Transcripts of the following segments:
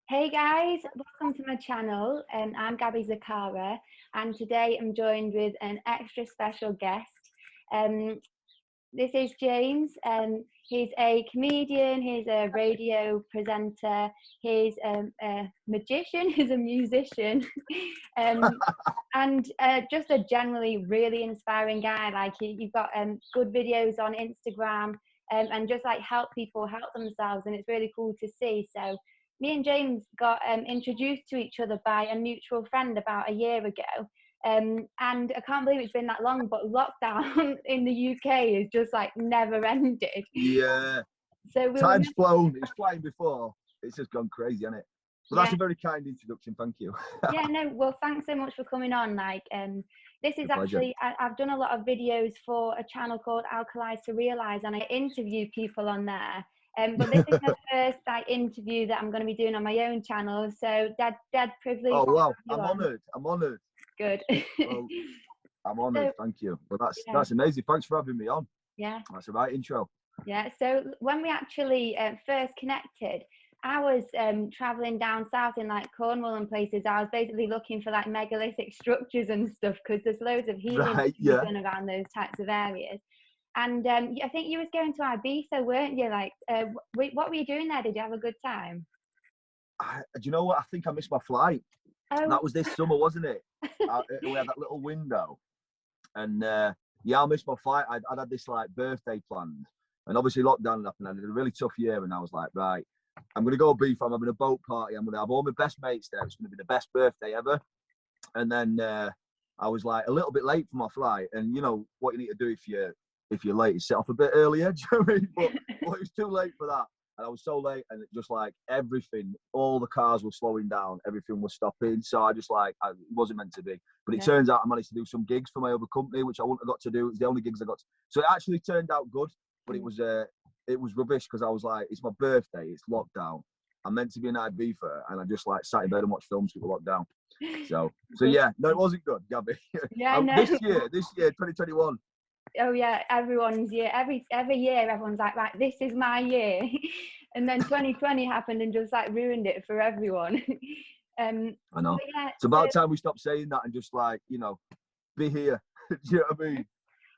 Hey guys, welcome to my channel. I'm Gabby Zakara, and today I'm joined with an extra special guest. Um, this is James. He's a comedian, he's a radio presenter, he's a magician, he's a musician, um, and just a generally really inspiring guy. Like you've got good videos on Instagram, and just like help people help themselves, and it's really cool to see. So me and James got introduced to each other by a mutual friend about a year ago. And I can't believe it's been that long, but lockdown in the UK is just like never ended. Yeah, So we were time's flown. It's flying before. It's just gone crazy, hasn't it? But that's yeah, a very kind introduction. Thank you. yeah, no, well, thanks so much for coming on. Like, this is A pleasure. actually, I've done a lot of videos for a channel called Alkalize to Realize, and I interview people on there. But this is my first like interview that I'm going to be doing on my own channel. So, dead privilege Oh to wow, have you I'm on. honoured. I'm honoured. Good. Well, I'm honoured. So, Thank you. Well, yeah, that's amazing. Thanks for having me on. yeah. That's the right intro. Yeah, so when we actually first connected, I was traveling down south in like Cornwall and places. I was basically looking for like megalithic structures and stuff because there's loads of healing Right. to be Yeah. done around those types of areas. And I think you was going to Ibiza, weren't you? Like, what were you doing there? Did you have a good time? Do you know what? I think I missed my flight. Oh, That was this summer, wasn't it? We had that little window, and yeah, I missed my flight. I'd had this like birthday planned, and obviously lockdown happened. I had a really tough year, and I was like, right, I'm gonna go beef. I'm having a boat party. I'm gonna have all my best mates there. It's gonna be the best birthday ever. And then I was like a little bit late for my flight, and you know what you need to do if you're late is set off a bit earlier. Do you know what I mean? But it was too late for that, and I was so late, and it just like everything, all the cars were slowing down, everything was stopping. So I just like it wasn't meant to be. But it no. turns out I managed to do some gigs for my other company, which I wouldn't have got to do. It was the only gigs I got to. So it actually turned out good, but it was rubbish because I was like, it's my birthday, it's lockdown. I'm meant to be in Ibiza, and I just like sat in bed and watched films with lockdown. So yeah, no, it wasn't good, Gabby. Yeah, I know. This year, 2021. Oh yeah, everyone's year. Every year, everyone's like, right, this is my year, and then 2020 happened and just like ruined it for everyone. I know. But yeah, It's about time we stop saying that and just like, be here. Do you know what I mean?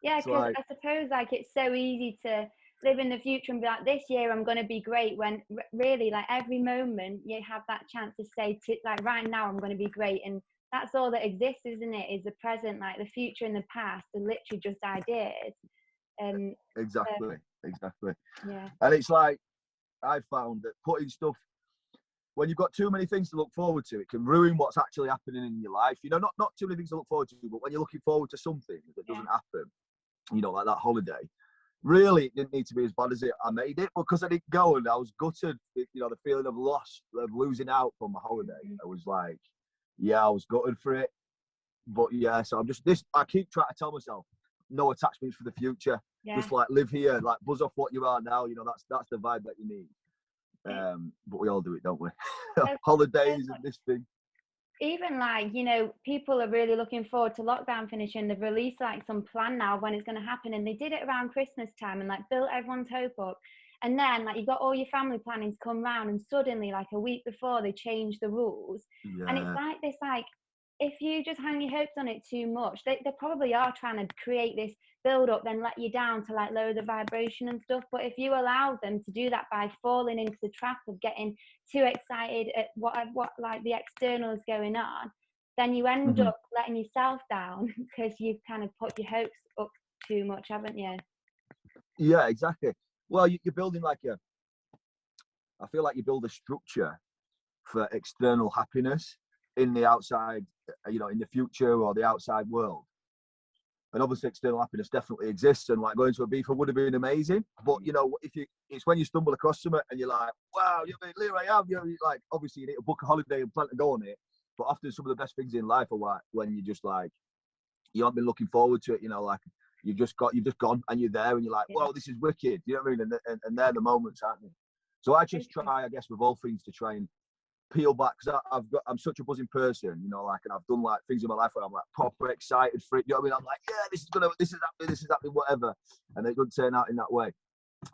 yeah, It's because like, I suppose like it's so easy to live in the future and be like, this year I'm going to be great. When really, like every moment you have that chance to say, like right now I'm going to be great, and that's all that exists, isn't it? Is the present, like the future and the past are literally just ideas. So, exactly. yeah, And it's like, I found that putting stuff, when you've got too many things to look forward to, it can ruin what's actually happening in your life. Not too many things to look forward to, but when you're looking forward to something that yeah, doesn't happen, like that holiday, really it didn't need to be as bad as I made it, because I didn't go and I was gutted. The feeling of loss, of losing out from my holiday. I was like, yeah, I was gutted for it. But yeah, so I keep trying to tell myself, no attachments for the future. yeah. Just like live here, like buzz off what you are now. That's the vibe that you need. It, But we all do it, don't we? so Holidays and this thing. even like people are really looking forward to lockdown finishing. They've released like some plan now of when it's going to happen, and they did it around Christmas time and like built everyone's hope up. And then like you got all your family planning to come round, and suddenly like a week before they changed the rules. And it's Yeah. like this, like if you just hang your hopes on it too much, they probably are trying to create this build up, then let you down to like lower the vibration and stuff. But if you allow them to do that by falling into the trap of getting too excited at what like the external is going on, then you end Mm-hmm. up letting yourself down because you've kind of put your hopes up too much, haven't you? Yeah, exactly. Well, you're building I feel like you build a structure for external happiness in the outside, in the future or the outside world. And obviously external happiness definitely exists, and like going to a beefer would have been amazing. But it's when you stumble across something and you're like, wow, here I am. Like obviously you need to book a holiday and plan to go on it. But often some of the best things in life are like when you just like you haven't been looking forward to it, like you've just gone and you're there and you're like, Yeah. whoa, this is wicked. You know what I mean? And they're the moments, aren't they? So I just try, I guess, with all things to try and peel back, because I'm such a buzzing person, and I've done like things in my life where I'm like proper excited for it. You know what I mean? I'm like, yeah, this is happening, whatever, and it doesn't turn out in that way.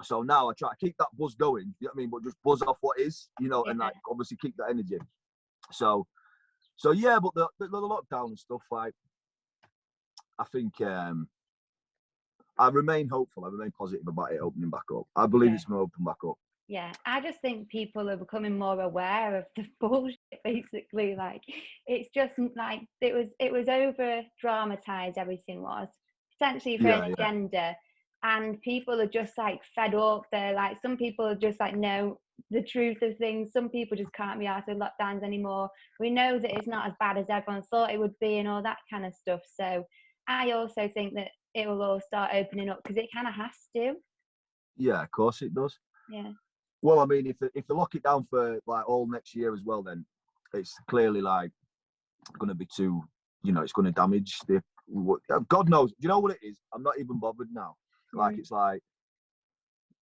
So now I try to keep that buzz going, you know what I mean, but just buzz off what is, you know, and like obviously keep that energy. So yeah, but the lockdown and stuff, like, I think I remain hopeful. I remain positive about it opening back up. I believe it's going to open back up. Yeah, I just think people are becoming more aware of the bullshit, basically. Like, it's just like it was over dramatized, everything was, essentially for an agenda. And people are just like fed up. They're like, some people are just like, know the truth of things. Some people just can't be arsed with lockdowns anymore. We know that it's not as bad as everyone thought it would be and all that kind of stuff. So I also think that it will all start opening up because it kind of has to. Yeah, of course it does. Yeah. Well, I mean, if they lock it down for like all next year as well, then it's clearly like going to be too, you know, it's going to damage the. God knows. Do you know what it is? I'm not even bothered now. Like, it's like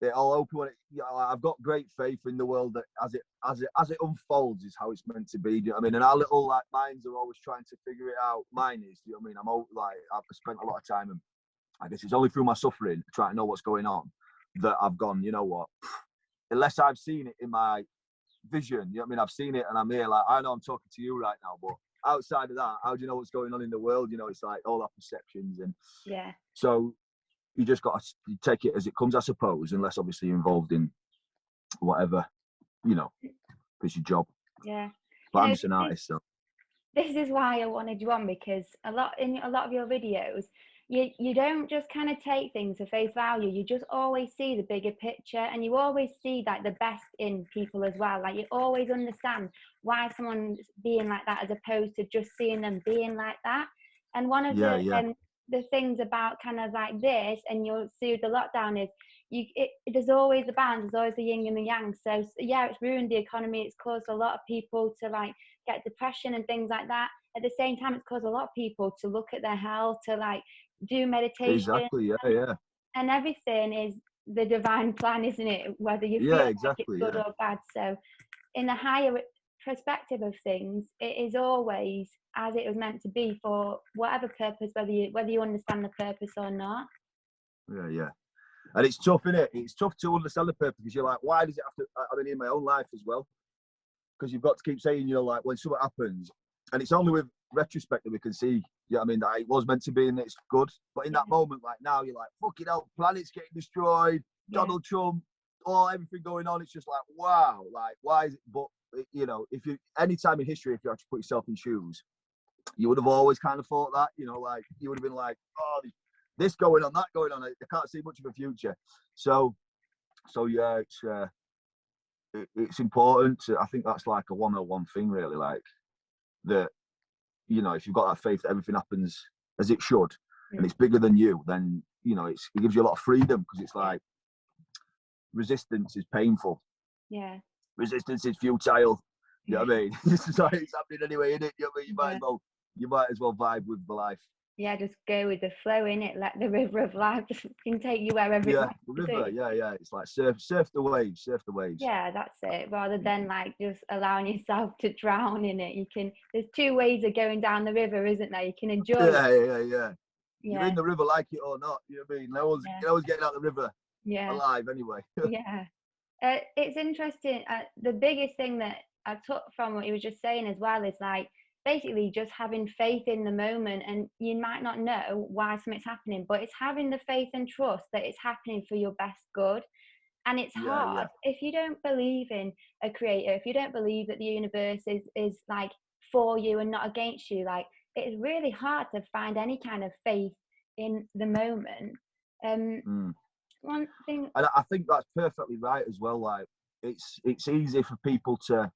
it'll open when it. You know, I've got great faith in the world that as it unfolds is how it's meant to be. Do you know what I mean? And our little like minds are always trying to figure it out. Mine is. Do you know what I mean? I've spent a lot of time, and I guess it's only through my suffering trying to know what's going on that I've gone. You know what? Unless I've seen it in my vision, you know what I mean? I've seen it and I'm here, like, I know I'm talking to you right now, but outside of that, how do you know what's going on in the world? You know, it's like all our perceptions. And so you just got to take it as it comes, I suppose, unless obviously you're involved in whatever, you know, it's your job. Yeah. But I'm just an artist, so. This is why I wanted you on, because in a lot of your videos, you don't just kind of take things at face value. You just always see the bigger picture, and you always see like the best in people as well. Like, you always understand why someone's being like that, as opposed to just seeing them being like that. And one of the things about kind of like this, and you'll see with the lockdown, is there's always the balance, there's always the yin and the yang. So yeah, it's ruined the economy, it's caused a lot of people to like get depression and things like that. At the same time, it's caused a lot of people to look at their health, to like do meditation. Exactly, yeah. And everything is the divine plan, isn't it? Whether you feel like it's good or bad. So in the higher perspective of things, it is always as it was meant to be, for whatever purpose, whether you understand the purpose or not. Yeah. And it's tough, isn't it? It's tough to understand the purpose, because you're like, why does it have to? I mean, in my own life as well, because you've got to keep saying, you know, like, when something happens, and it's only with retrospect that we can see, you know what I mean, that it was meant to be and it's good. But in that moment, like now, you're like, fucking hell, planet's getting destroyed, Donald Trump, everything going on. It's just like, wow, like, why is it? But, you know, any time in history, if you have to put yourself in shoes, you would have always kind of thought that, you know, like, you would have been like, oh, this going on, that going on. I can't see much of a future. So yeah, it's important I think that's like a 101 thing, really, like, that, you know, if you've got that faith that everything happens as it should, and it's bigger than you, then, you know, it gives you a lot of freedom, because it's like, resistance is painful. Yeah. Resistance is futile. You know what I mean? It's just like, it's happening anyway, isn't it? You know what I mean? You might as well vibe with the life. Yeah, just go with the flow, innit? Let the river of life just can take you wherever it wants the river, yeah. It's like surf the waves. Yeah, that's it. Rather than like just allowing yourself to drown in it. There's two ways of going down the river, isn't there? You can enjoy it. Yeah. You're in the river, like it or not. You know what I mean? No one's getting out the river alive anyway. Yeah. It's interesting. The biggest thing that I took from what you were just saying as well is like, basically just having faith in the moment. And you might not know why something's happening, but it's having the faith and trust that it's happening for your best good. And it's hard if you don't believe in a creator, if you don't believe that the universe is like for you and not against you. Like, it's really hard to find any kind of faith in the moment. One thing, and I think that's perfectly right as well. Like, it's easy for people to,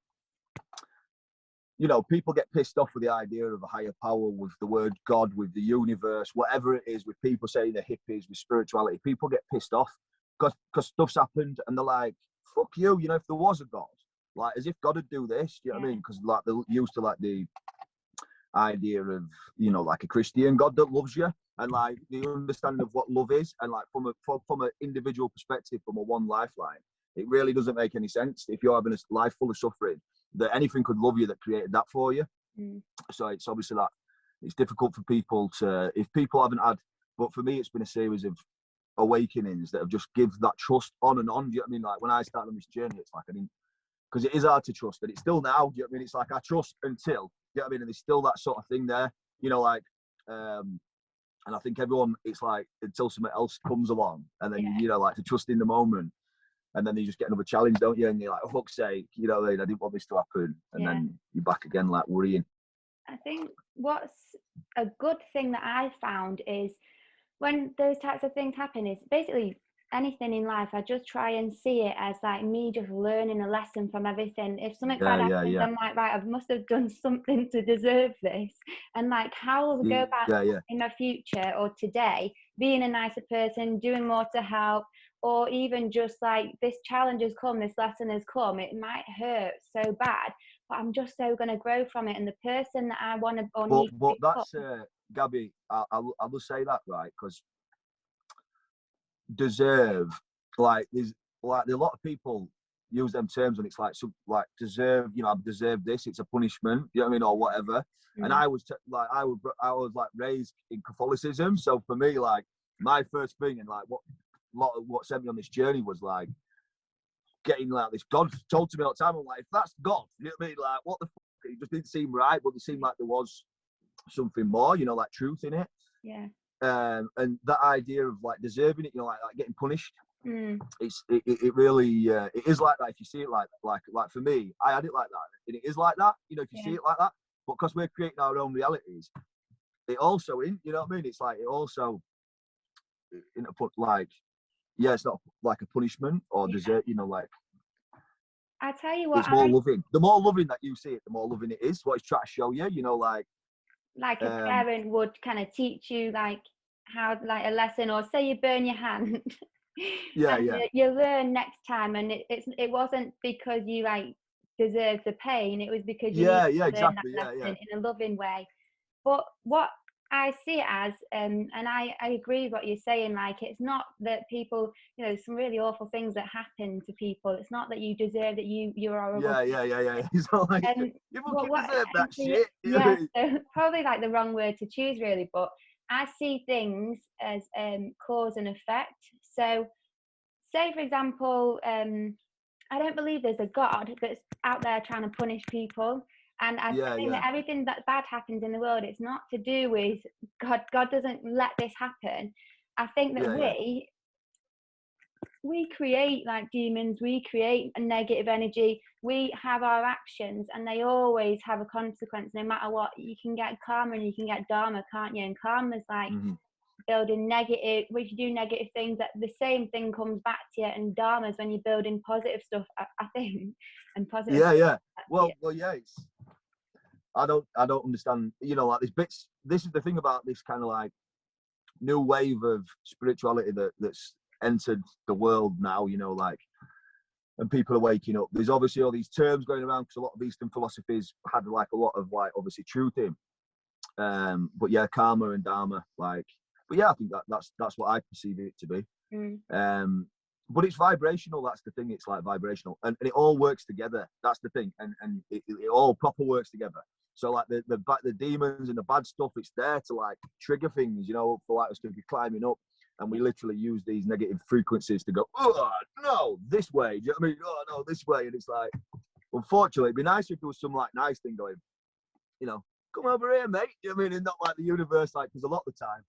you know, people get pissed off with the idea of a higher power, with the word God, with the universe, whatever it is, with people saying they're hippies, with spirituality. People get pissed off because stuff's happened, and they're like, fuck you, you know, if there was a God, like, as if God would do this, you know what I mean? Because like, they're used to like the idea of, you know, like a Christian God that loves you, and like the understanding of what love is, and like from an individual perspective, from a one lifeline, it really doesn't make any sense if you're having a life full of suffering, that anything could love you that created that for you. So it's obviously that it's difficult for people to, if people haven't had, but for me, it's been a series of awakenings that have just give that trust on and on. Do you know what I mean? Like when I started on this journey, it's like I didn't, because it is hard to trust, and it's still now. Do you know what I mean? It's like I trust until, you know what I mean? And there's still that sort of thing there, you know, like, and I think everyone, it's like until something else comes along, and then you know, like to trust in the moment, and then you just get another challenge, don't you? And you're like, oh fuck's sake, you know, I didn't want this to happen, and then you're back again, like worrying. I think what's a good thing that I found is when those types of things happen, is basically anything in life, I just try and see it as like me just learning a lesson from everything. If something bad happens, I'm like, right, I must have done something to deserve this. And like, how will I go about in my future or today being a nicer person, doing more to help, or even just like this challenge has come, this lesson has come, it might hurt so bad, but I'm just so going to grow from it. And the person that I want to or need to become. But that's, Gabby, I'll just say that, right? Because deserve, like there's like a lot of people use them terms, and it's like deserve, you know, I deserve this, it's a punishment, you know what I mean, or whatever. And I was like raised in Catholicism, so for me, like my first thing, and like what sent me on this journey was like getting like this God told to me all the time. I'm like, if that's God, you know what I mean, like what the fuck? It just didn't seem right, but it seemed like there was something more, you know, like truth in it. And that idea of like deserving it, you know, like getting punished, it really it is like that if you see it like for me, I had it like that, and it is like that, you know, if you see it like that. But because we're creating our own realities, it also you know what I mean, it's like it also in a put like it's not like a punishment or desert, you know, like I tell you what, it's more loving. The more loving that you see it, the more loving it is. What it's trying to show you, you know, like a parent would kind of teach you like how, like a lesson, or say you burn your hand. You learn next time, and it wasn't because you like deserved the pain, it was because you needed to learn that lesson in a loving way. But what I see it as, and I agree with what you're saying, like it's not that people, you know, some really awful things that happen to people, it's not that you deserve that you're horrible. He's like, you fucking deserve that shit. So probably like the wrong word to choose really, but I see things as cause and effect. So say for example, I don't believe there's a God that's out there trying to punish people. And I think that everything that bad happens in the world, it's not to do with God. God doesn't let this happen. I think that we create like demons, we create a negative energy, we have our actions, and they always have a consequence no matter what. You can get karma and you can get dharma, can't you? And karma's like building negative, if you do negative things, that the same thing comes back to you. And dharma is when you're building positive stuff, I think. And positive well it's I don't understand, you know, like there's bits, this is the thing about this kind of like new wave of spirituality that's entered the world now, you know, like, and people are waking up. There's obviously all these terms going around because a lot of Eastern philosophies had like a lot of like obviously truth in, but karma and dharma, like, but I think that's what I perceive it to be. But it's vibrational, that's the thing, it's like vibrational, and it all works together, that's the thing, and it all proper works together. So like the demons and the bad stuff, it's there to like trigger things, you know, for like us to be climbing up, and we literally use these negative frequencies to go, oh no, this way, do you know what I mean? Oh no, this way. And it's like, unfortunately, it'd be nice if there was some like nice thing going, you know, come over here, mate, you know what I mean? And not like the universe, like, because a lot of the time,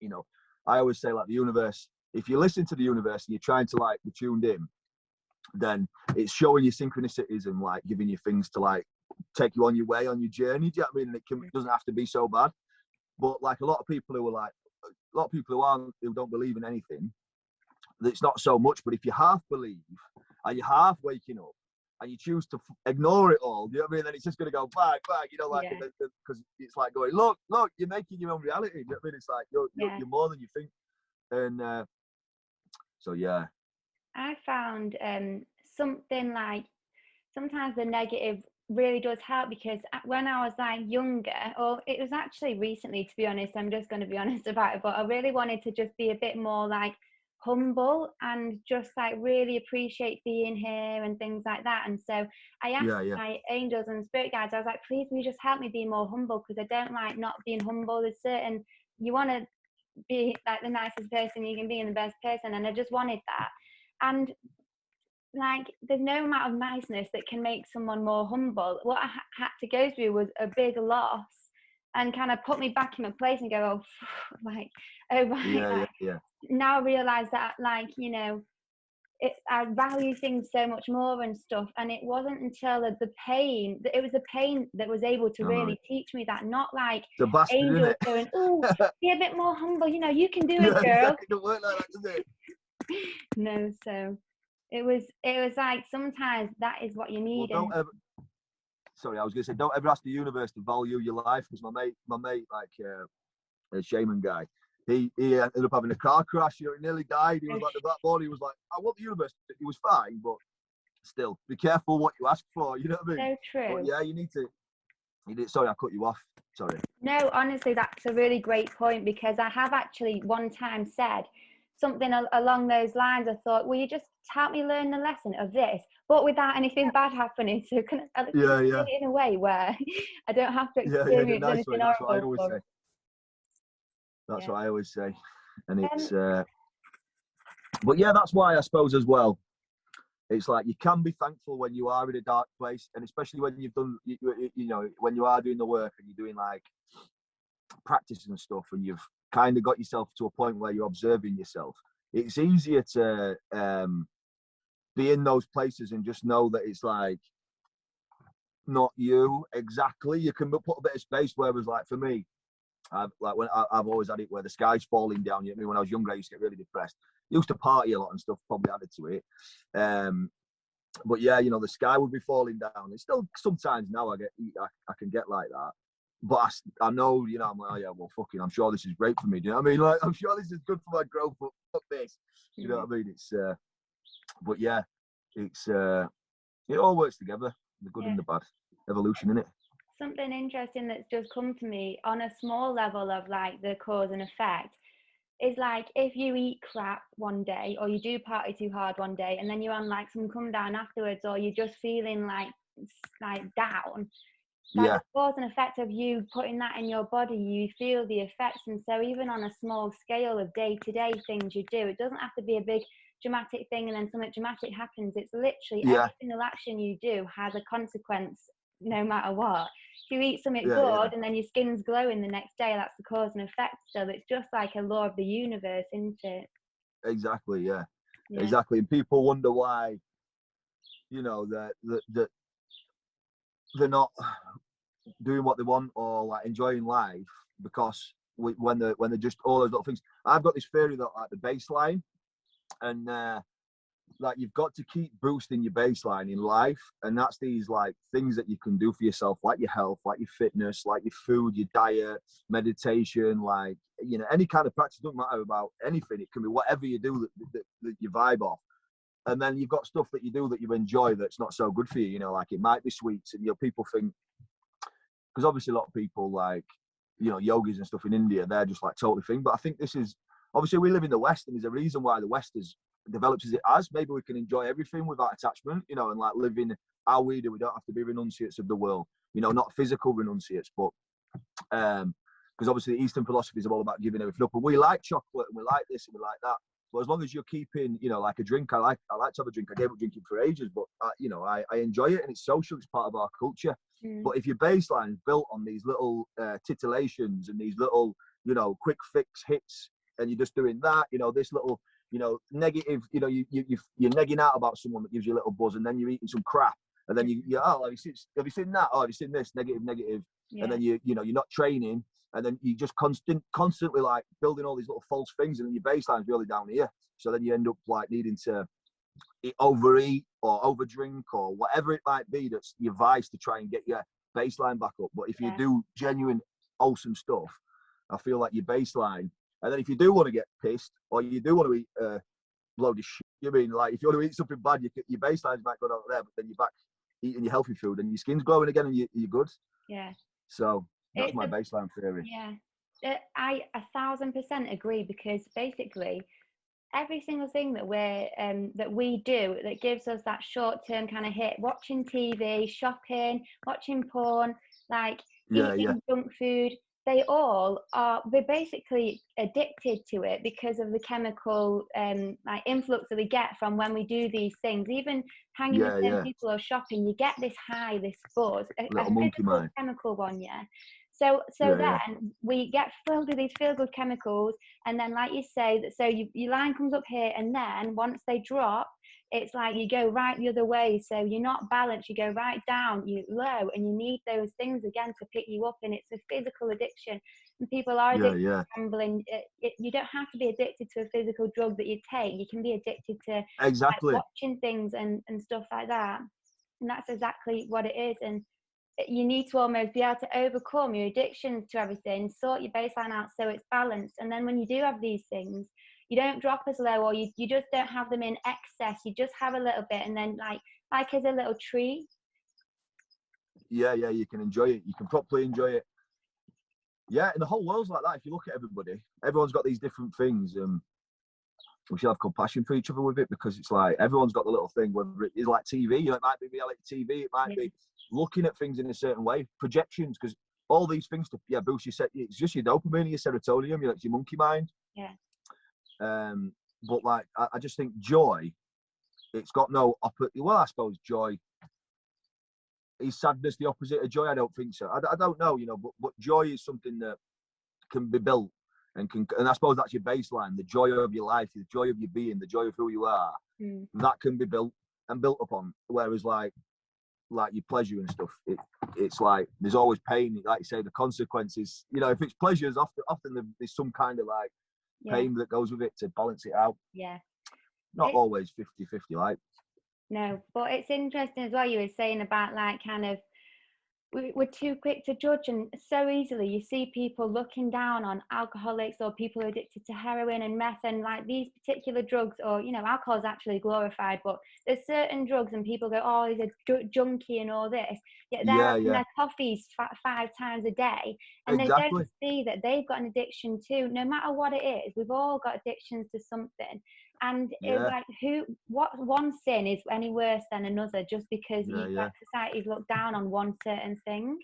you know, I always say like the universe, if you listen to the universe and you're trying to like be tuned in, then it's showing you synchronicities and like giving you things to like take you on your way, on your journey. Do you know what I mean? And it doesn't have to be so bad. But like a lot of people who don't believe in anything, it's not so much. But if you half believe and you're half waking up and you choose to ignore it all, you know what I mean? Then it's just going to go back, you know, like, because it's like going, look, you're making your own reality. You know what I mean? It's like, you're more than you think. And so, I found something like sometimes the negative really does help, because when I was like younger, or it was actually recently, to be honest, I'm just going to be honest about it, but I really wanted to just be a bit more like humble and just like really appreciate being here and things like that. And so I asked my angels and spirit guides, I was like, please will you just help me be more humble, because I don't like not being humble. There's certain, you want to be like the nicest person you can be and the best person, and I just wanted that. And like, there's no amount of niceness that can make someone more humble. What I had to go through was a big loss, and kind of put me back in my place and go, oh, like, oh right, Yeah. now I realise that, like, you know, I value things so much more and stuff. And it wasn't until the pain, it was the pain that was able to really teach me that, not like It's a bastard, isn't angels it? going, oh, be a bit more humble, you know, you can do it, Yeah, girl. it don't work like that, does it? No, so it was like, sometimes that is what you need. Well, sorry, I was gonna say, don't ever ask the universe to value your life, because my mate, like a shaman guy, he ended up having a car crash. You know, he nearly died. He was like, the back body. He was like, I want the universe. He was fine, but still, be careful what you ask for. You know what I mean? So true. But yeah, you need to. Sorry, I cut you off. Sorry. No, honestly, that's a really great point, because I have actually one time said something along those lines. I thought, will you just help me learn the lesson of this, but without anything bad happening? So can I do it in a way where I don't have to experience in a nice anything way. That's what I horrible. always say. That's what I always say. And it's, but yeah, that's why I suppose as well, it's like you can be thankful when you are in a dark place, and especially when you've done, you know, when you are doing the work and you're doing like practice and stuff, and you've kind of got yourself to a point where you're observing yourself. It's easier to be in those places and just know that it's like not you exactly. You can put a bit of space. Whereas, like for me, I've always had it where the sky's falling down. You know, when I was younger, I used to get really depressed. Used to party a lot and stuff, probably added to it. But yeah, you know, the sky would be falling down. It's still sometimes now I can get like that. But I know, you know, I'm like, oh yeah, well, fucking, I'm sure this is great for me. Do you know what I mean? Like, I'm sure this is good for my growth, but fuck this. You know what I mean? It's, but yeah, it's, it all works together, the good and the bad. Evolution, innit? Something interesting that's just come to me on a small level of like the cause and effect is like, if you eat crap one day, or you do party too hard one day, and then you're on like some come down afterwards, or you're just feeling like down, like the cause and effect of you putting that in your body, you feel the effects. And so even on a small scale of day-to-day things you do, it doesn't have to be a big dramatic thing and then something dramatic happens. It's literally every single action you do has a consequence, no matter what. If you eat something good and then your skin's glowing the next day, that's the cause and effect. So it's just like a law of the universe, isn't it? Exactly, exactly. And people wonder why, you know, that they're not doing what they want or like enjoying life, because when they're just all those little things. I've got this theory that like the baseline, and like you've got to keep boosting your baseline in life, and that's these like things that you can do for yourself, like your health, like your fitness, like your food, your diet, meditation, like, you know, any kind of practice. Doesn't matter about anything. It can be whatever you do that you vibe off. And then you've got stuff that you do that you enjoy that's not so good for you. You know, like it might be sweets, and you know, people think, because obviously a lot of people like, you know, yogis and stuff in India, they're just like totally thing. But I think this is, obviously we live in the West, and there's a reason why the West is developed as it has. Maybe we can enjoy everything without attachment, you know, and like living how we do. We don't have to be renunciates of the world, you know, not physical renunciates, but because obviously the Eastern philosophy is all about giving everything up. And we like chocolate, and we like this, and we like that. But as long as you're keeping, you know, like a drink, I like to have a drink. I gave up drinking for ages, but you know, I enjoy it, and it's social. It's part of our culture. But if your baseline is built on these little titillations and these little, you know, quick fix hits, and you're just doing that, you know, this little, you know, negative, you know, you're negging out about someone that gives you a little buzz, and then you're eating some crap, and then you oh, have you seen that? Oh, have you seen this? Negative. And then you know, you're not training, and then you just constantly like building all these little false things, and then your baseline's really down here. So then you end up like needing to overeat or overdrink or whatever it might be. That's your vice to try and get your baseline back up. But if you do genuine wholesome stuff, I feel like your baseline. And then if you do want to get pissed, or you do want to eat load of shit, you mean like if you want to eat something bad, your baseline's might go down there, but then you're back eating your healthy food, and your skin's glowing again, and you're good. Yeah. So that's my baseline theory. Yeah, I 1000% agree, because basically every single thing that we do that gives us that short-term kind of hit, watching TV, shopping, watching porn, like eating junk food, they all are, we're basically addicted to it because of the chemical like influx that we get from when we do these things. Even hanging with certain people or shopping, you get this high, this buzz, a monkey physical mind. chemical one, yeah. So then we get filled with these feel-good chemicals, and then, like you say, that so your line comes up here, and then once they drop, it's like you go right the other way. So you're not balanced, you go right down, you low, and you need those things again to pick you up. And it's a physical addiction, and people are addicted to gambling. You don't have to be addicted to a physical drug that you take. You can be addicted to like, watching things and stuff like that, and that's exactly what it is. And you need to almost be able to overcome your addictions to everything, sort your baseline out so it's balanced, and then when you do have these things, you don't drop as low, or you just don't have them in excess. You just have a little bit, and then like as a little tree. Yeah, you can enjoy it. You can properly enjoy it. Yeah, and the whole world's like that. If you look at everybody, everyone's got these different things. We should have compassion for each other with it, because it's like everyone's got the little thing, whether it is like TV, it might be reality TV, it might be looking at things in a certain way, projections, because all these things to boost your it's just your dopamine, your serotonin, it's your monkey mind. Yeah. But like I just think joy, it's got no well, I suppose joy is sadness the opposite of joy? I don't think so. I don't know, but joy is something that can be built. And I suppose that's your baseline, the joy of your life, the joy of your being, the joy of who you are. That can be built upon. Whereas like your pleasure and stuff, it's like there's always pain. Like you say, the consequences. If it's pleasures, often there's some kind of like pain that goes with it to balance it out. Yeah. Not always 50-50 like. No, but it's interesting as well. You were saying about like kind of we're too quick to judge, and so easily you see people looking down on alcoholics or people who are addicted to heroin and meth and like these particular drugs, or alcohol is actually glorified, but there's certain drugs and people go, oh, he's a junkie and all this, yet they're having their coffees 5 times a day, and they don't see that they've got an addiction too. No matter what it is, we've all got addictions to something. And it's like, what one sin is any worse than another just because like society's looked down on one certain thing?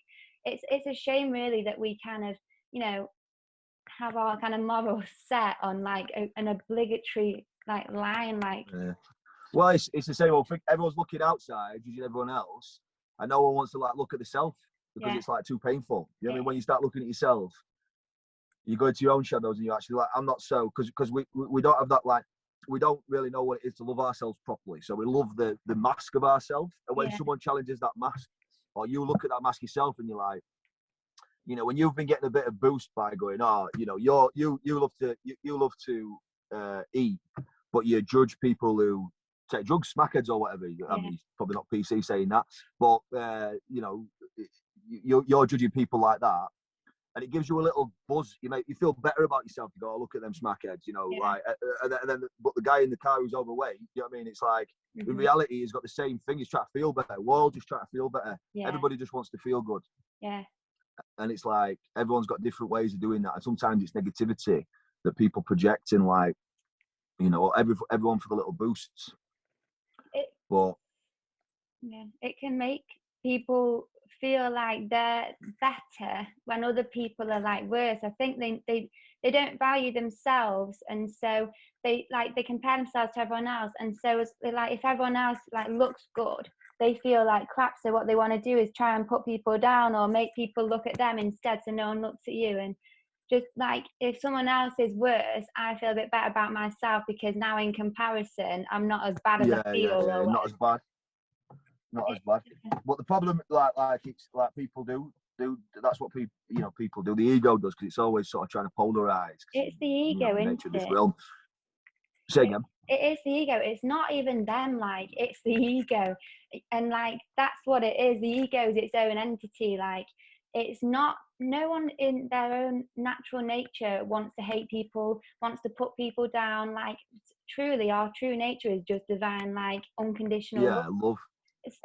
It's a shame really that we kind of have our kind of morals set on like an obligatory like line like. Well, it's the same old thing. Everyone's looking outside, judging everyone else, and no one wants to like look at the self because it's like too painful. You know what I mean? When you start looking at yourself, you go into your own shadows and you actually like, I'm not so, because we don't have that like. We don't really know what it is to love ourselves properly. So we love the mask of ourselves. And when someone challenges that mask, or you look at that mask yourself and you're like, when you've been getting a bit of boost by going, you love to eat, but you judge people who take drugs, smackheads or whatever. I mean, probably not PC saying that, but you're judging people like that. And it gives you a little buzz. You feel better about yourself. You go, oh, look at them smackheads, like. And then, but the guy in the car who's overweight, you know what I mean? It's like in reality, he's got the same thing. He's trying to feel better. We're all just trying to feel better. Everybody just wants to feel good. Yeah. And it's like everyone's got different ways of doing that. And sometimes it's negativity that people project in, like, everyone for the little boosts. It can make people feel like they're better when other people are like worse. I think they don't value themselves, and so they compare themselves to everyone else, and so like if everyone else like looks good, they feel like crap. So what they want to do is try and put people down or make people look at them instead, so no one looks at you. And just like if someone else is worse, I feel a bit better about myself because now in comparison I'm not as bad as I feel. Or not as bad. Not as bad, but the problem, like it's like people do. That's what people do. The ego does, because it's always sort of trying to polarize. It's the ego, isn't nature of this realm. Say again. It is the ego. It's not even them. Like it's the ego, and like that's what it is. The ego is its own entity. Like it's not. No one in their own natural nature wants to hate people, wants to put people down. Like truly, our true nature is just divine, like unconditional love.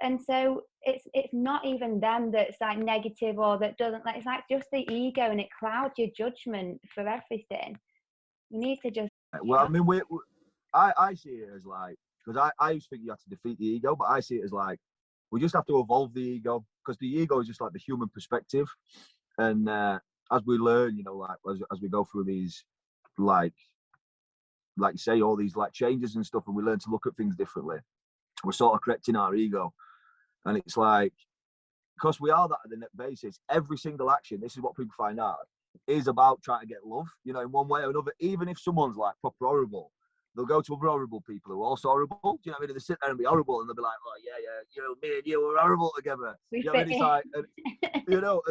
And so it's not even them that's like negative or that doesn't like, it's like just the ego, and it clouds your judgment for everything. You need to just I mean I see it as like, because I used to think you have to defeat the ego, but I see it as like we just have to evolve the ego, because the ego is just like the human perspective, and as we learn, you know, like as we go through these, like you say, all these like changes and stuff, and we learn to look at things differently, we're sort of correcting our ego. And it's like, because we are that at the net basis, every single action, this is what people find out, is about trying to get love, you know, in one way or another. Even if someone's like proper horrible, they'll go to other horrible people who are also horrible. Do you know what I mean? They sit there and be horrible, and they'll be like, oh yeah, you know, me and you were horrible together. We You know fit what I mean? It's in. like, you know,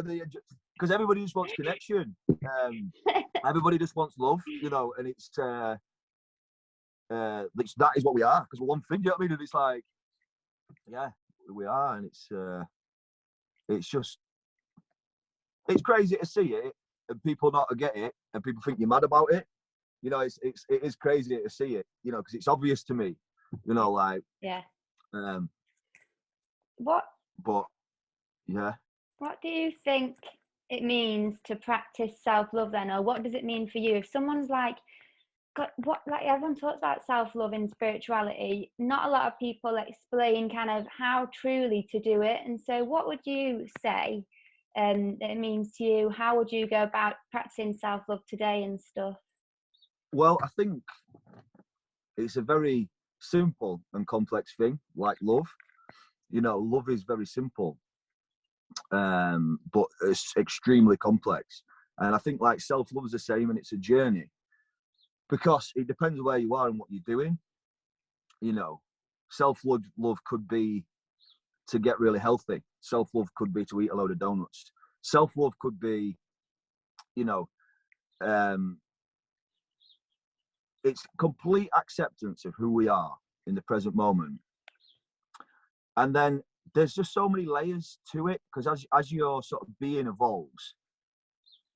because everybody just wants connection. Everybody just wants love, you know, and it's that is what we are, because we're one thing. You know what I mean? And it's like, yeah, we are, and it's just, it's crazy to see it, and people not to get it, and people think you're mad about it. You know, it is crazy to see it, you know, because it's obvious to me, you know, like, Yeah. But yeah. What do you think it means to practice self-love then, or what does it mean for you? If someone's like, God, what, like everyone talks about self-love in spirituality, not a lot of people explain kind of how truly to do it. And so what would you say it means to you? How would you go about practicing self-love today and stuff? Well, I think it's a very simple and complex thing, like love. You know, love is very simple, but it's extremely complex. And I think like self-love is the same, and it's a journey, because it depends where you are and what you're doing. You know, self-love could be to get really healthy. Self-love could be to eat a load of donuts. Self-love could be, you know, it's complete acceptance of who we are in the present moment. And then there's just so many layers to it, because as your sort of being evolves,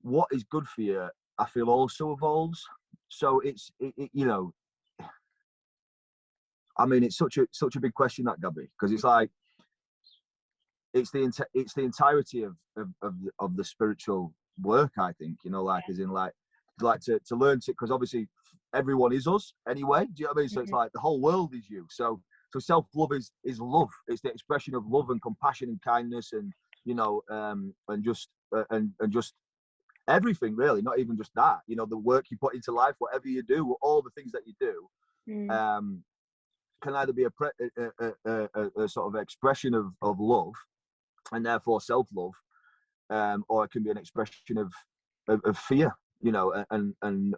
what is good for you, I feel, also evolves. So it's you know, I mean, it's such a big question, that, Gabby, because it's like, it's the entirety of the spiritual work, I think, you know, like, as in like to learn to, because obviously everyone is us anyway, do you know what I mean? So it's like the whole world is you. So self-love is love. It's the expression of love and compassion and kindness, and, you know, and just everything, really, not even just that, you know, the work you put into life, whatever you do, all the things that you do, can either be a sort of expression of love, and therefore self-love, or it can be an expression of fear, you know, and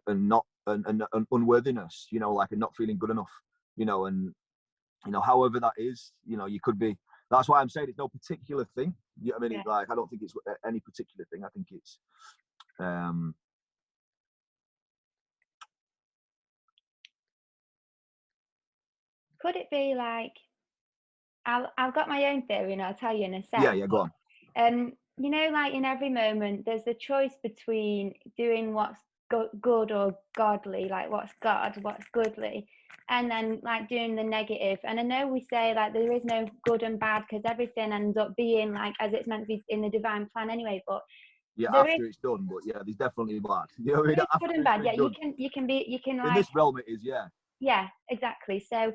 not and unworthiness, you know, like, and not feeling good enough, you know, and, you know, however that is, you know, you could be. That's why I'm saying it's no particular thing. You know what I mean? Like, I don't think it's any particular thing. I think it's could it be like, I've got my own theory, and I'll tell you in a sec. Yeah, go on. You know, like in every moment, there's the choice between doing what's good or godly, like what's God, what's goodly, and then like doing the negative. And I know we say like there is no good and bad, because everything ends up being like as it's meant to be in the divine plan anyway. But after it's done, but yeah, there's definitely bad. You know, there is good and bad. Yeah, done. you can like, in this realm it is, yeah. Yeah, exactly. So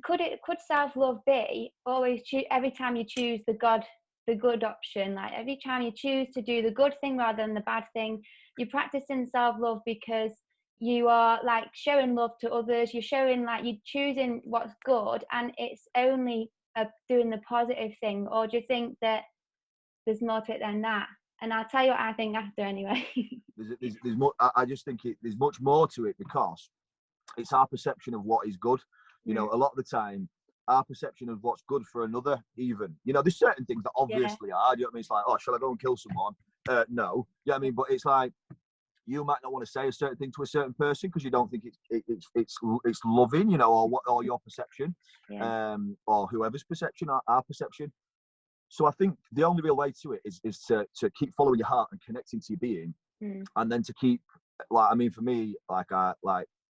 could self-love be always every time you choose the good option, like every time you choose to do the good thing rather than the bad thing, you're practicing self-love because you are like showing love to others, you're showing like you're choosing what's good, and it's only doing the positive thing? Or do you think that there's more to it than that? And I'll tell you what I think after, anyway. there's more. I just think there's much more to it, because it's our perception of what is good. You know, a lot of the time, our perception of what's good for another, even, you know, there's certain things that obviously are, you know what I mean? It's like, oh, shall I go and kill someone? No. You know what I mean? But it's like, you might not want to say a certain thing to a certain person because you don't think it's loving, you know, or your perception, or whoever's perception, our perception. So I think the only real way to it is to keep following your heart and connecting to your being, and then to keep, like, I mean, for me, like,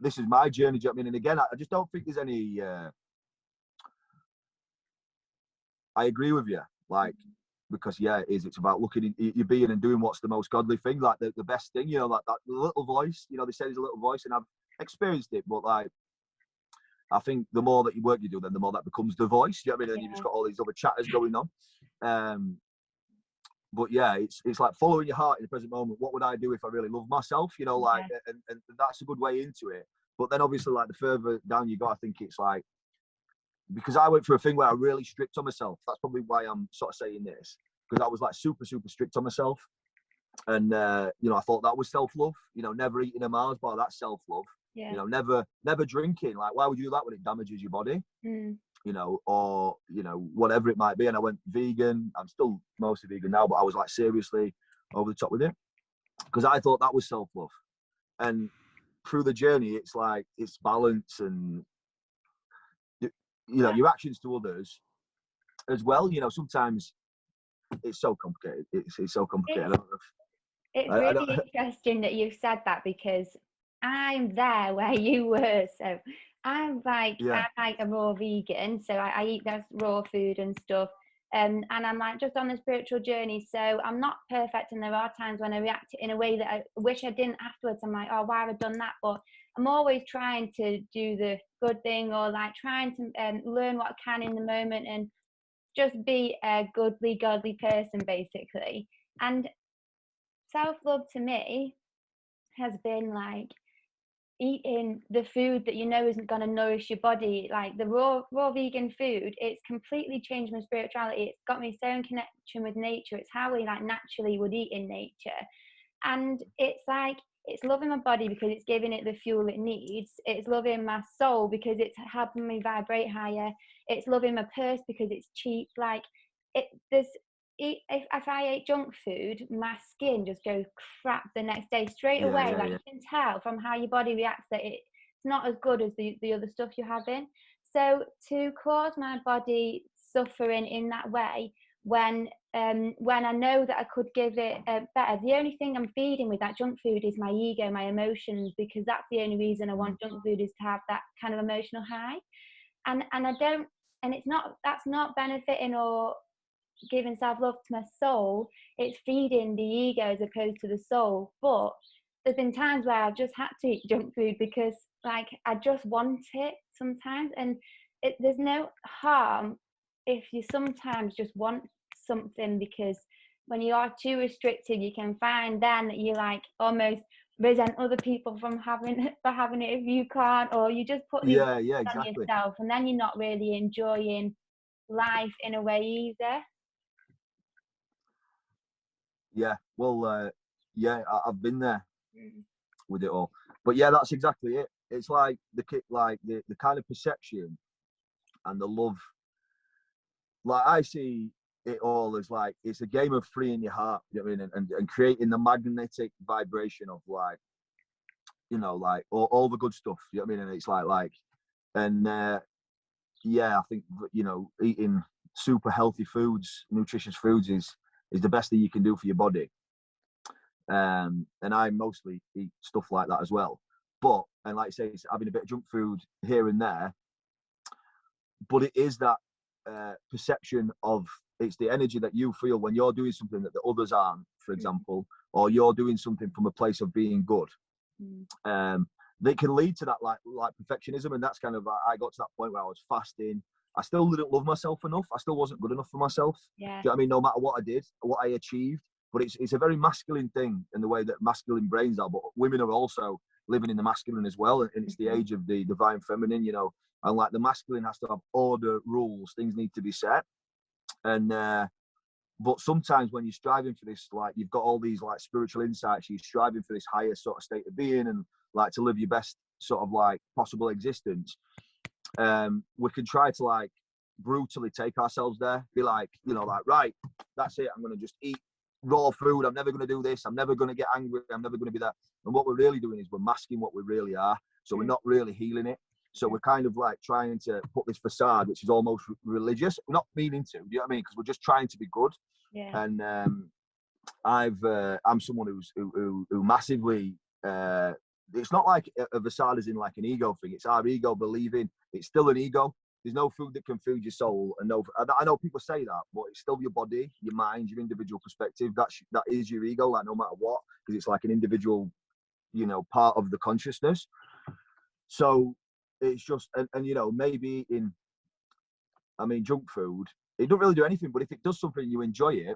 this is my journey. Do you know what I mean? And again, I just don't think there's any. I agree with you, like, because it is. It's about looking in your being and doing what's the most godly thing, like the best thing. You know, like that little voice. You know, they say there's a little voice, and I've experienced it, but like, I think the more that you work you do, then the more that becomes the voice. Do you know what I mean? And you just got all these other chatters going on. but yeah, it's like following your heart in the present moment. What would I do if I really love myself? You know, like, and that's a good way into it. But then obviously, like, the further down you go, I think it's like, because I went through a thing where I really strict on myself. That's probably why I'm sort of saying this, because I was like super strict on myself, and you know, I thought that was self-love. You know, never eating a Mars bar, that's self-love. Yeah. You know, never drinking. Like, why would you do that when it damages your body? You know, or, you know, whatever it might be. And I went vegan. I'm still mostly vegan now, but I was like seriously over the top with it, because I thought that was self-love. And through the journey, it's like, it's balance, and you know, your actions to others as well. You know, sometimes it's so complicated. It's so complicated. It's really interesting that you've said that, because I'm there where you were. So I'm like, yeah, I'm like a raw vegan. So I eat those raw food and stuff. And I'm like just on the spiritual journey. So I'm not perfect. And there are times when I react in a way that I wish I didn't afterwards. I'm like, oh, why have I done that? But I'm always trying to do the good thing, or like trying to learn what I can in the moment, and just be a godly person, basically. And self-love to me has been like eating the food that you know isn't going to nourish your body, like the raw vegan food. It's completely changed my spirituality. It's got me so in connection with nature. It's how we like naturally would eat in nature. And it's like, it's loving my body because it's giving it the fuel it needs. It's loving my soul because it's helping me vibrate higher. It's loving my purse because it's cheap. Like, there's, if I ate junk food, my skin just goes crap the next day straight away. Like, you can tell from how your body reacts that it's not as good as the other stuff you're having. So to cause my body suffering in that way, when I know that I could give it better, the only thing I'm feeding with that junk food is my ego, my emotions, because that's the only reason I want junk food, is to have that kind of emotional high. And I don't, and it's not, that's not benefiting or giving self-love to my soul. It's feeding the ego as opposed to the soul. But there's been times where I've just had to eat junk food because like I just want it sometimes. And there's no harm if you sometimes just want something, because when you are too restricted, you can find then that you like almost resent other people from having it if you can't, or you just put these on exactly. yourself, and then you're not really enjoying life in a way either. Yeah, well, yeah, I've been there with it all. But yeah, that's exactly it. It's like the kind of perception and the love. Like, I see it all as like, it's a game of freeing your heart. You know what I mean? And creating the magnetic vibration of, like, you know, like all the good stuff. You know what I mean? And it's like, and yeah, I think, you know, eating super healthy foods, nutritious foods is the best thing you can do for your body. And I mostly eat stuff like that as well. But, and like I say, it's having a bit of junk food here and there. But it is that perception of, it's the energy that you feel when you're doing something that the others aren't, for example, or you're doing something from a place of being good. They can lead to that like perfectionism. And that's kind of, I got to that point where I was fasting. I still didn't love myself enough. I still wasn't good enough for myself. Yeah. Do you know what I mean? No matter what I did, what I achieved. But it's a very masculine thing in the way that masculine brains are. But women are also living in the masculine as well. And it's the age of the divine feminine, you know. And like, the masculine has to have order, rules, things need to be set. And but sometimes when you're striving for this, like, you've got all these like spiritual insights, you're striving for this higher sort of state of being, and like to live your best sort of like possible existence. We can try to like brutally take ourselves there, be like, you know, like, right, that's it, I'm going to just eat raw food, I'm never going to do this, I'm never going to get angry, I'm never going to be that. And what we're really doing is we're masking what we really are. So we're not really healing it. So we're kind of like trying to put this facade, which is almost religious. We're not meaning to, do you know what I mean? Because we're just trying to be good. Yeah. And I'm someone who massively, it's not like a facade is in like an ego thing. It's our ego believing it's still an ego. There's no food that can feed your soul. And no, I know people say that, but it's still your body, your mind, your individual perspective. That is your ego, like, no matter what, because it's like an individual, you know, part of the consciousness. So it's just, and you know, maybe junk food, it don't really do anything, but if it does something and you enjoy it,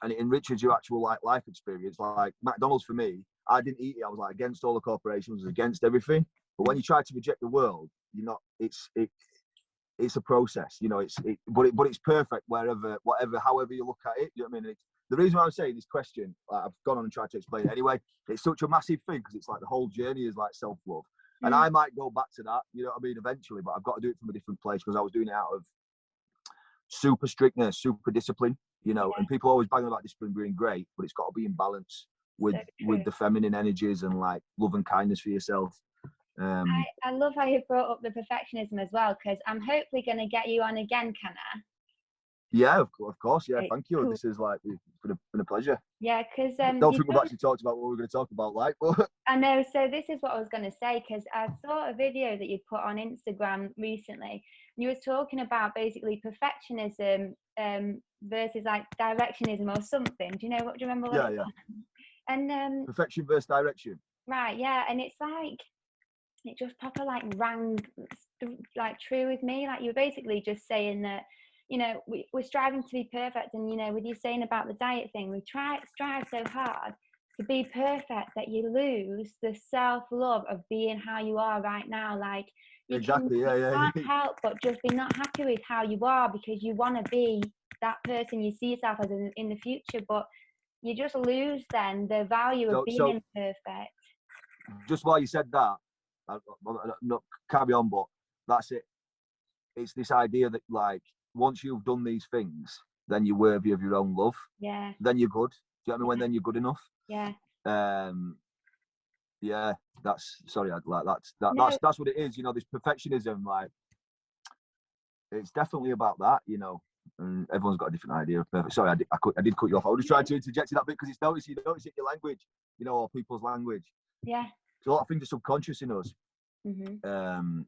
and it enriches your actual like life experience. Like McDonald's for me, I didn't eat it. I was like against all the corporations, against everything. But when you try to reject the world, you're not. It's a process, you know. But it's perfect wherever, whatever, however you look at it. You know what I mean? The reason why I'm saying this question, like, I've gone on and tried to explain it anyway. It's such a massive thing because it's like the whole journey is like self-love, and I might go back to that. You know what I mean? Eventually, but I've got to do it from a different place because I was doing it out of super strictness, super discipline. You know, and people always bang about discipline being great, but it's got to be in balance with the feminine energies and like love and kindness for yourself. I love how you brought up the perfectionism as well, because I'm hopefully going to get you on again, can I? Yeah, of course. Yeah, It's thank you. cool. This is like been a pleasure. Yeah, because don't think we've actually talked about what we're going to talk about, like. But I know. So this is what I was going to say, because I saw a video that you put on Instagram recently, and you were talking about basically perfectionism versus like directionism or something. Do you remember what it was? And perfection versus direction. Right. Yeah, and it's like it just proper like rang like true with me. Like you're basically just saying that, you know, we're striving to be perfect, and you know, with you saying about the diet thing, we strive so hard to be perfect that you lose the self-love of being how you are right now. Like you can't help but just be not happy with how you are because you want to be that person you see yourself as in the future, but you just lose then the value of being imperfect. Just while you said that, not carry on, but that's it. It's this idea that like once you've done these things, then you're worthy of your own love. Yeah. Then you're good. Do you know what I mean? When then you're good enough. Yeah. Yeah. That's what it is. You know, this perfectionism, like it's definitely about that. You know, and everyone's got a different idea of perfect. Sorry, I did cut you off. I was just trying to interject in that bit because you notice it in your language. You know, or people's language. Yeah. So a lot of things are subconscious in us. Mm-hmm.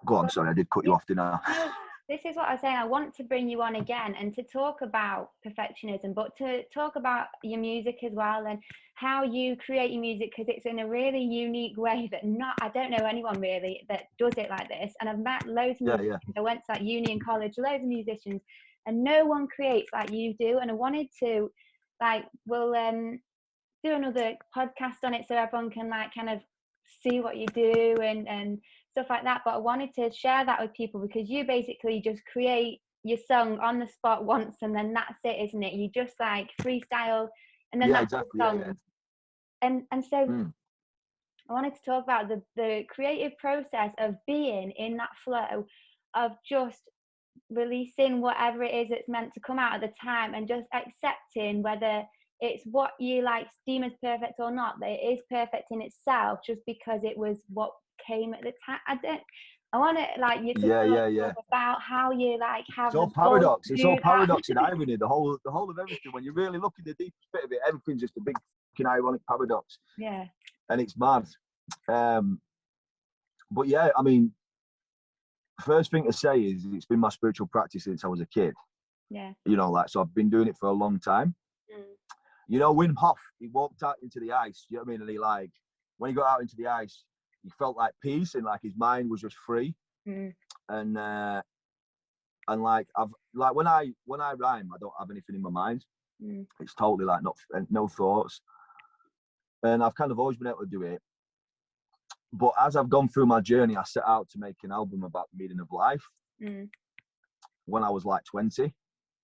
Go on, sorry, I did cut you off, didn't I? No, this is what I was saying. I want to bring you on again and to talk about perfectionism, but to talk about your music as well and how you create your music, because it's in a really unique way that I don't know anyone really that does it like this. And I've met loads of musicians. I went to like uni and college, loads of musicians, and no one creates like you do. And I wanted to, like, we'll do another podcast on it so everyone can like kind of see what you do and stuff like that. But I wanted to share that with people because you basically just create your song on the spot once and then that's it, isn't it? You just like freestyle and then that's the song. And so I wanted to talk about the creative process of being in that flow of just releasing whatever it is that's meant to come out at the time and just accepting whether it's what you like deem as perfect or not, that it is perfect in itself just because it was what came at the time. I want to like you to talk about how you like have it's all paradox. It's all paradox and irony. The whole of everything. When you really look at the deepest bit of it, everything's just a big ironic paradox. Yeah. And it's mad. But yeah, I mean, first thing to say is it's been my spiritual practice since I was a kid. Yeah. You know, like so I've been doing it for a long time. You know, Wim Hof, he walked out into the ice, you know what I mean? And he like, when he got out into the ice, he felt like peace and like his mind was just free. And like I've like when I rhyme, I don't have anything in my mind. It's totally like no thoughts. And I've kind of always been able to do it. But as I've gone through my journey, I set out to make an album about the meaning of life when I was like 20.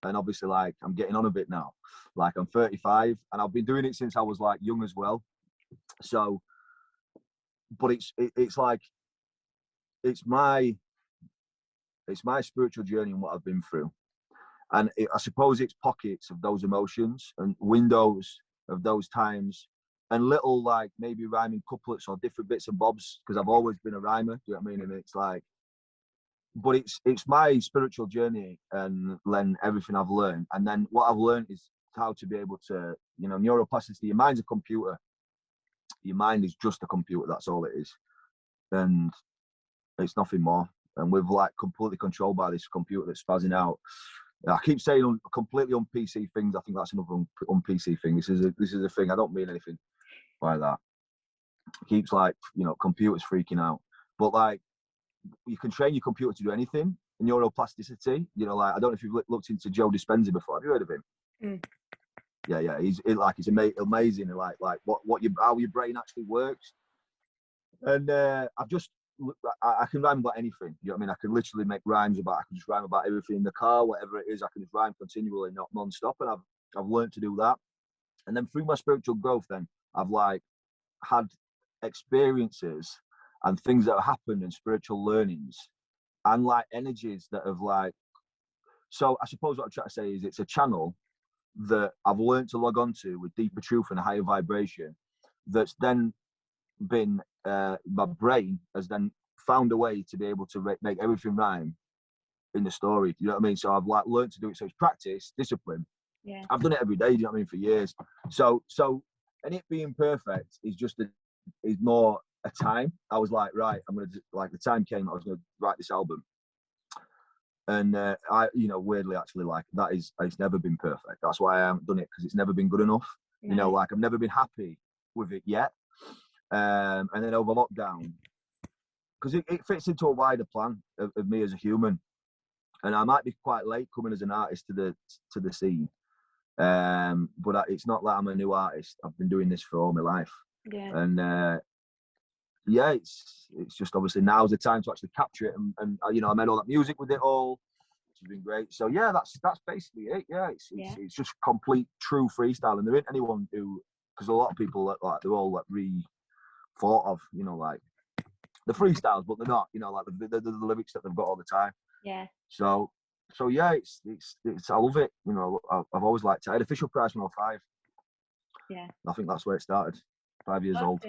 And obviously, like, I'm getting on a bit now. Like, I'm 35, and I've been doing it since I was, like, young as well. So, but it's like, it's my spiritual journey and what I've been through. And I suppose it's pockets of those emotions and windows of those times and little, like, maybe rhyming couplets or different bits and bobs, because I've always been a rhymer, do you know what I mean? And it's like, but it's my spiritual journey and then everything I've learned. And then what I've learned is how to be able to, you know, neuroplasticity, your mind's a computer. Your mind is just a computer, that's all it is. And it's nothing more. And we're like completely controlled by this computer that's spazzing out. I keep saying completely un-PC things. I think that's another un-PC thing. This is a thing. I don't mean anything by that. It keeps like, you know, computers freaking out. But like, you can train your computer to do anything. Neuroplasticity, you know, like I don't know if you've looked into Joe Dispenza before. Have you heard of him? Mm. Yeah. It's amazing. Like how your brain actually works. And I can rhyme about anything. You know what I mean? I can literally make rhymes about. I can just rhyme about everything in the car, whatever it is. I can just rhyme continually, not non-stop. And I've learned to do that. And then through my spiritual growth, then I've like had experiences and things that have happened and spiritual learnings and like energies that have like. So I suppose what I'm trying to say is it's a channel that I've learned to log on to with deeper truth and a higher vibration. That's then been my brain has then found a way to be able to make everything rhyme in the story. You know what I mean? So I've like learned to do it. So it's practice, discipline. Yeah. I've done it every day. You know what I mean? For years. So and it being perfect is just is more a time. I was like, right, I'm gonna like the time came. I was gonna write this album, and I, weirdly actually like that is it's never been perfect. That's why I haven't done it because it's never been good enough. Right. You know, like I've never been happy with it yet. And then over lockdown, because it fits into a wider plan of me as a human, and I might be quite late coming as an artist to the scene, but it's not like I'm a new artist. I've been doing this for all my life, and it's just obviously now's the time to actually capture it, and I made all that music with it all, which has been great. So yeah, that's basically it. Yeah, it's just complete true freestyle, and there ain't anyone who, because a lot of people like they're all like thought of, like the freestyles, but they're not, like the lyrics that they've got all the time. Yeah. So yeah, it's I love it. I've always liked it. I had official price 105. Yeah. I think that's where it started. 5 years old.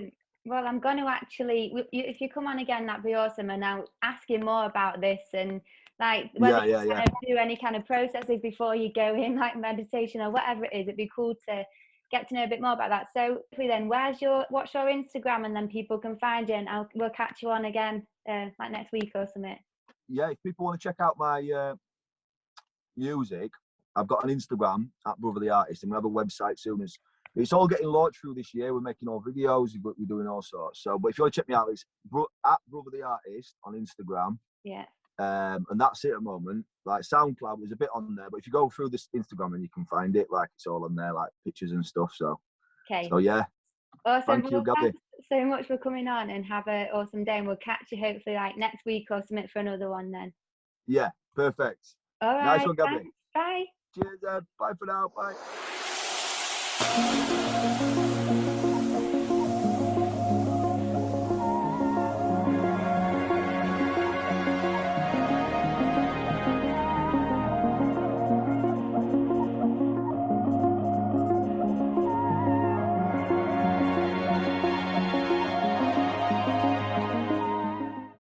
Well, I'm going to actually, if you come on again, that'd be awesome. And I'll ask you more about this and like whether you kind of do any kind of processes before you go in, like meditation or whatever it is. It'd be cool to get to know a bit more about that. So then, what's your Instagram, and then people can find you, and we'll catch you on again like next week or something. Yeah, if people want to check out my music, I've got an Instagram at Brother the Artist, and we have a website soon. It's all getting launched through this year. We're making all videos, we're doing all sorts. So, but if you want to check me out, it's at Brother the Artist on Instagram. Yeah. And that's it at the moment. Like SoundCloud, there's a bit on there, but if you go through this Instagram and you can find it, like it's all on there, like pictures and stuff. So, okay. So yeah. Awesome. Thank you, Gabby. Thanks so much for coming on, and have an awesome day. And we'll catch you hopefully like next week or something for another one then. Yeah, perfect. All right. Nice one, Gabby. Thanks. Bye. Cheers, Ed. Bye for now. Bye.